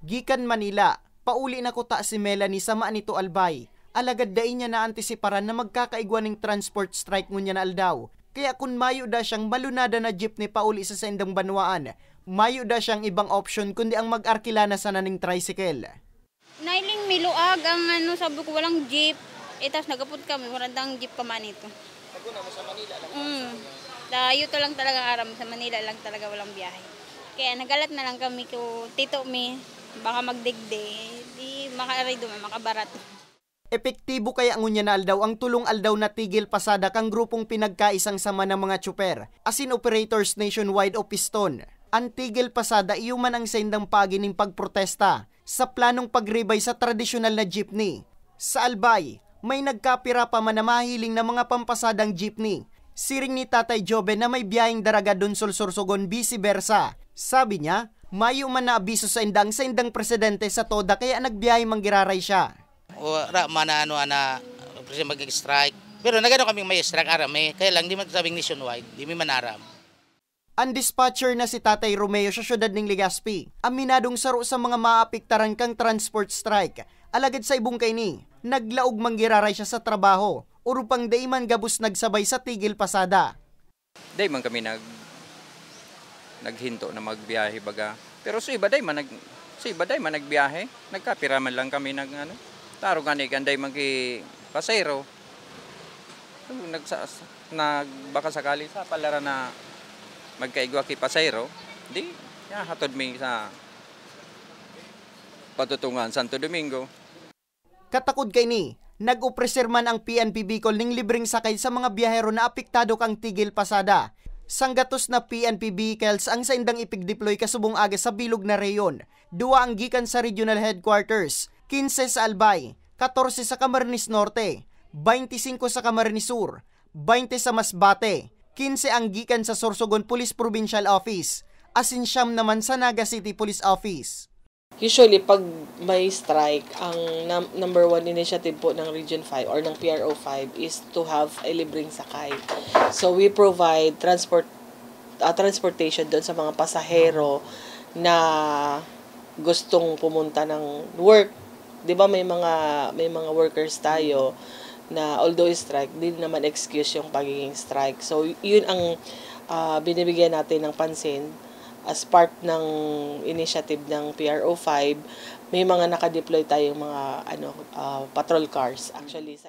Gikan Manila, pauli na kuta si Melanie sama nito Albay. Alagad dain niya na antisiparan na magkakaigwa ng transport strike ngunya na aldaw. Kaya kung mayo da siyang malunada na jeepney pauli sa sendang banwaan, mayo da siyang ibang option kundi ang mag-arkila na sana ng tricycle. Nailing miluag ang sabi ko walang jeep. Tapos nagapod kami, warandang jeep ka man ito. Naguna mo sa Manila lang? Dayo to lang talaga aram, sa Manila lang talaga walang biyahe. Kaya nagalat na lang kami ko, tito mi, baka magdigde, di makaaray duman, makabarat. Epektibo kaya ngunya na aldaw ang tulong aldaw na tigil pasada kang grupong pinagkaisang sama ng mga tsuper, asin operators nationwide o piston. Ang tigil pasada iyuman ang sendang pagining pagprotesta sa planong pagribay sa tradisyonal na jeepney. Sa Albay, may nagkapira pa man na mahiling na mga pampasadang jeepney. Siring ni Tatay Jobe na may biyaheng daraga dun Sorsogon vice versa. Sabi niya, mayo man na abiso sa indang presidente sa TODA kaya nagbiyahe manggiraray siya. Wala man na mag-strike. Pero nagano kaming may strike aram kaya lang di man sabing nationwide, di mi manaram. Ang dispatcher na si Tatay Romeo sa syudad ng Legazpi, aminadong saro sa mga maapiktaran kang transport strike. Alagad sa ibong kaini, naglaog manggiraray siya sa trabaho, urupang dayman gabus nagsabay sa tigil pasada. Dayman kami naghinto na magbiyahe baga. Pero sa iba dayman nagbiyahe, nagkapiraman lang kami taro gani ganday magi pasayro. Baka sakali sa palara na magkaigwa ki pasayro, di hatod mi sa patutungan Santo Domingo. Katakod kay ni, nag-upreser man ang PNP Bicol ning libreng sakay sa mga biyahero na apektado kang tigil pasada. Sanggatos na PNP vehicles ang saindang ipig-deploy kasubong aga sa bilog na reyon. 2 ang gikan sa regional headquarters, 15 sa Albay, 14 sa Camarines Norte, 25 sa Camarines Sur, 20 sa Masbate, 15 ang gikan sa Sorsogon Police Provincial Office, asin siyam naman sa Naga City Police Office. Usually, pag may strike, ang number 1 initiative po ng Region 5 or ng PRO 5 is to have a libreng sakay. So, we provide transportation doon sa mga pasahero na gustong pumunta ng work. 'Di ba may mga workers tayo na although strike, di naman excuse yung pagiging strike. So, yun ang binibigyan natin ng pansin. As part ng initiative ng PRO 5, may mga nakadeploy tayong mga patrol cars actually.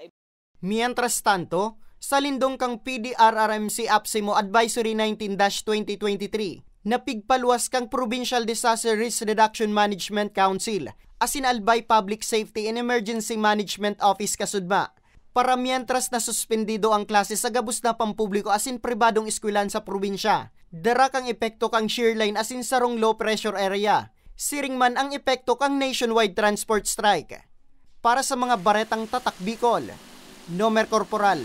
Mientras tanto, sa lindong kang PDRRMC APSIMO Advisory 19-2023, napigpaluwas kang Provincial Disaster Risk Reduction Management Council, asin Albay Public Safety and Emergency Management Office kasudma. Para mientras na suspendido ang klase sa gabus na pampubliko asin pribadong eskwelahan sa probinsya. Dara kang epekto kang shear line asin sarong low pressure area. Siring man ang epekto kang nationwide transport strike. Para sa mga baretang tatak Bicol, Nomer Corporal